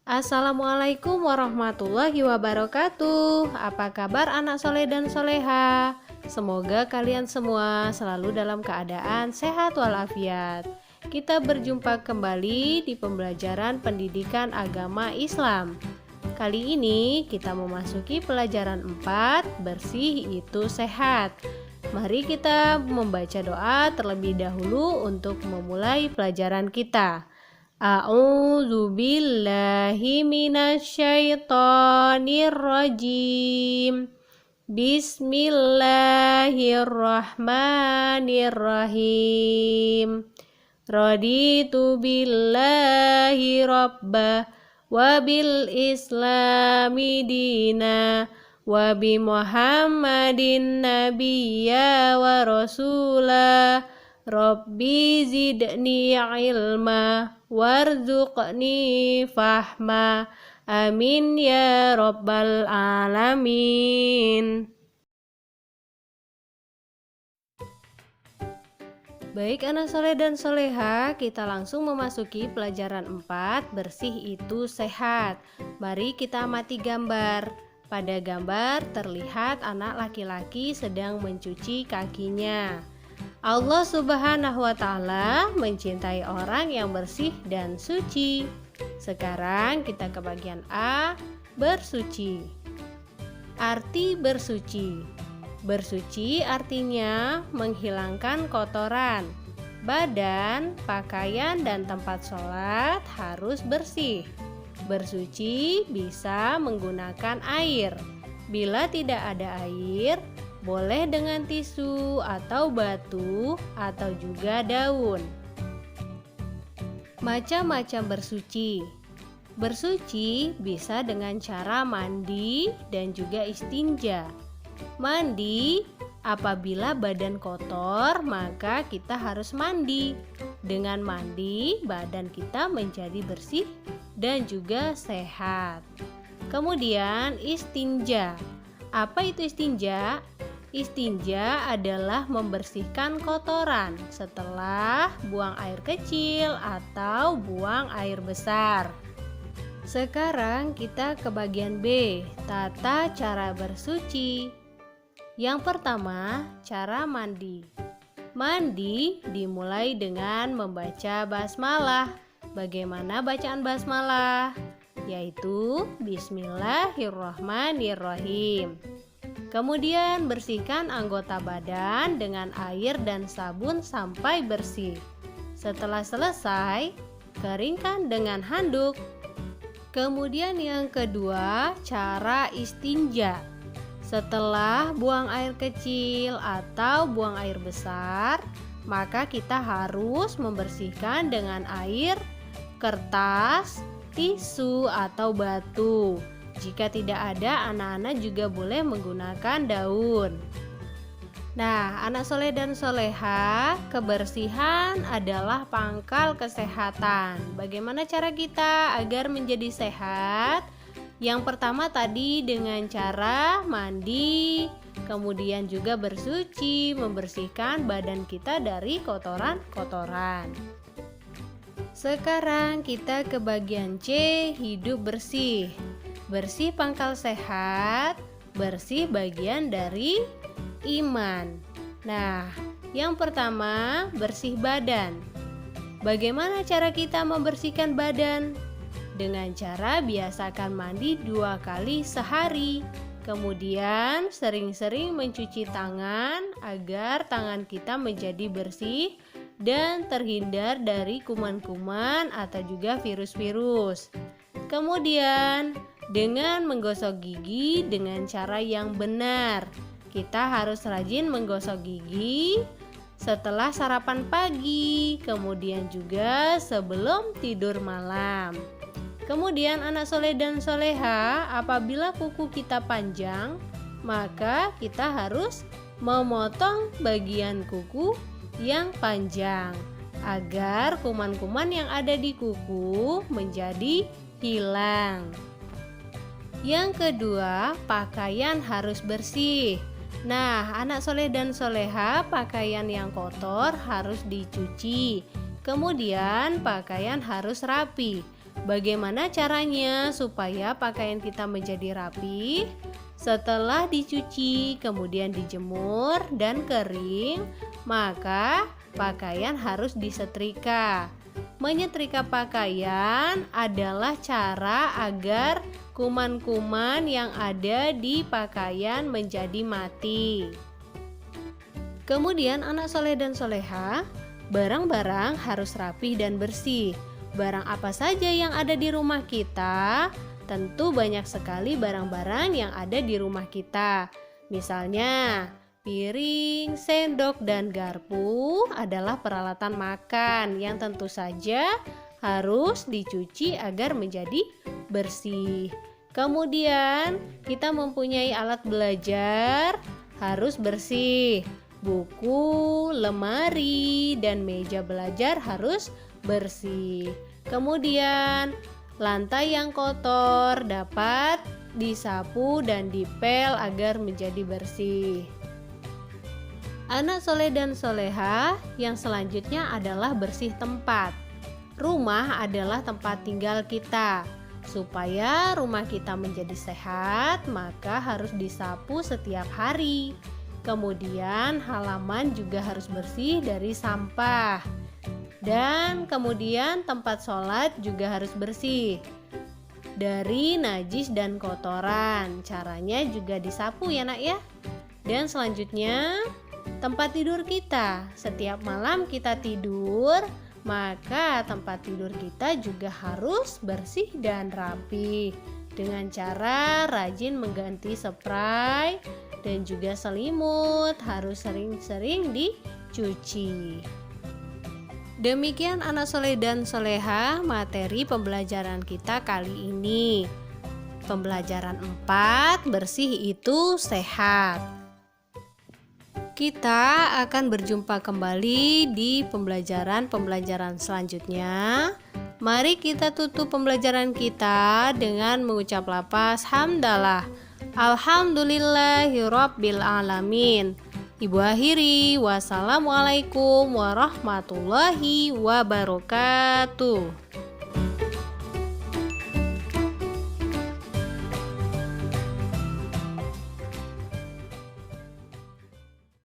Assalamualaikum warahmatullahi wabarakatuh. Apa kabar anak soleh dan soleha? Semoga kalian semua selalu dalam keadaan sehat walafiat. Kita berjumpa kembali di pembelajaran pendidikan agama Islam. Kali ini kita memasuki pelajaran 4, bersih itu sehat. Mari kita membaca doa terlebih dahulu untuk memulai pelajaran kita. A'udzu billahi minasyaitonir rajim. Bismillahirrahmanirrahim. Raditu billahi rabbah wa bil islami dina wa bi Muhammadin nabiyya wa rasulah. Rabbi zidni ilma warzuqni fahma. Amin ya rabbal alamin. Baik anak soleh dan soleha, kita langsung memasuki pelajaran 4, bersih itu sehat. Mari kita amati gambar. Pada gambar terlihat anak laki-laki sedang mencuci kakinya. Allah Subhanahu wa Ta'ala mencintai orang yang bersih dan suci. Sekarang kita ke bagian A, bersuci. Arti bersuci. Bersuci artinya menghilangkan kotoran. Badan, pakaian, dan tempat sholat harus bersih. Bersuci bisa menggunakan air. Bila tidak ada air, boleh dengan tisu atau batu atau juga daun. Macam-macam bersuci. Bersuci bisa dengan cara mandi dan juga istinja. Mandi, apabila badan kotor, maka kita harus mandi. Dengan mandi, badan kita menjadi bersih dan juga sehat. Kemudian istinja. Apa itu istinja? Istinja adalah membersihkan kotoran setelah buang air kecil atau buang air besar. Sekarang kita ke bagian B, tata cara bersuci. Yang pertama, cara mandi. Mandi dimulai dengan membaca basmalah. Bagaimana bacaan basmalah? Yaitu Bismillahirrahmanirrahim. Kemudian bersihkan anggota badan dengan air dan sabun sampai bersih. Setelah selesai, keringkan dengan handuk. Kemudian yang kedua, cara istinja. Setelah buang air kecil atau buang air besar, maka kita harus membersihkan dengan air, kertas, tisu atau batu. Jika tidak ada, anak-anak juga boleh menggunakan daun. Nah, anak soleh dan soleha, kebersihan adalah pangkal kesehatan. Bagaimana cara kita agar menjadi sehat? Yang pertama tadi dengan cara mandi, kemudian juga bersuci, membersihkan badan kita dari kotoran-kotoran. Sekarang kita ke bagian C, hidup bersih. Bersih pangkal sehat, bersih bagian dari iman. Nah, yang pertama bersih badan. Bagaimana cara kita membersihkan badan? Dengan cara biasakan mandi 2 kali sehari. Kemudian sering-sering mencuci tangan agar tangan kita menjadi bersih dan terhindar dari kuman-kuman atau juga virus-virus. Kemudian dengan menggosok gigi dengan cara yang benar. Kita harus rajin menggosok gigi setelah sarapan pagi, kemudian juga sebelum tidur malam. Kemudian anak soleh dan soleha, apabila kuku kita panjang, maka kita harus memotong bagian kuku yang panjang agar kuman-kuman yang ada di kuku menjadi hilang. Yang kedua, pakaian harus bersih. Nah, anak soleh dan soleha, pakaian yang kotor harus dicuci. Kemudian pakaian harus rapi. Bagaimana caranya supaya pakaian kita menjadi rapi? Setelah dicuci, kemudian dijemur dan kering, maka pakaian harus disetrika. Menyetrika pakaian adalah cara agar kuman-kuman yang ada di pakaian menjadi mati. Kemudian anak soleh dan soleha, barang-barang harus rapih dan bersih. Barang apa saja yang ada di rumah kita? Tentu banyak sekali barang-barang yang ada di rumah kita. Misalnya, piring, sendok, dan garpu adalah peralatan makan yang tentu saja harus dicuci agar menjadi bersih. Kemudian, kita mempunyai alat belajar harus bersih. Buku, lemari, dan meja belajar harus bersih. Kemudian, lantai yang kotor dapat disapu dan dipel agar menjadi bersih. Anak soleh dan soleha, yang selanjutnya adalah bersih tempat. Rumah adalah tempat tinggal kita. Supaya rumah kita menjadi sehat, maka harus disapu setiap hari. Kemudian halaman juga harus bersih dari sampah. Dan kemudian tempat sholat juga harus bersih dari najis dan kotoran. Caranya juga disapu ya nak ya. Dan selanjutnya tempat tidur kita. Setiap malam kita tidur, maka tempat tidur kita juga harus bersih dan rapi. Dengan cara rajin mengganti spray dan juga selimut harus sering-sering dicuci. Demikian anak soleh dan soleha materi pembelajaran kita kali ini. Pembelajaran 4, bersih itu sehat. Kita akan berjumpa kembali di pembelajaran selanjutnya. Mari kita tutup pembelajaran kita dengan mengucap lafaz hamdalah. Alhamdulillahirabbil alamin. Ibu akhiri, wassalamualaikum warahmatullahi wabarakatuh.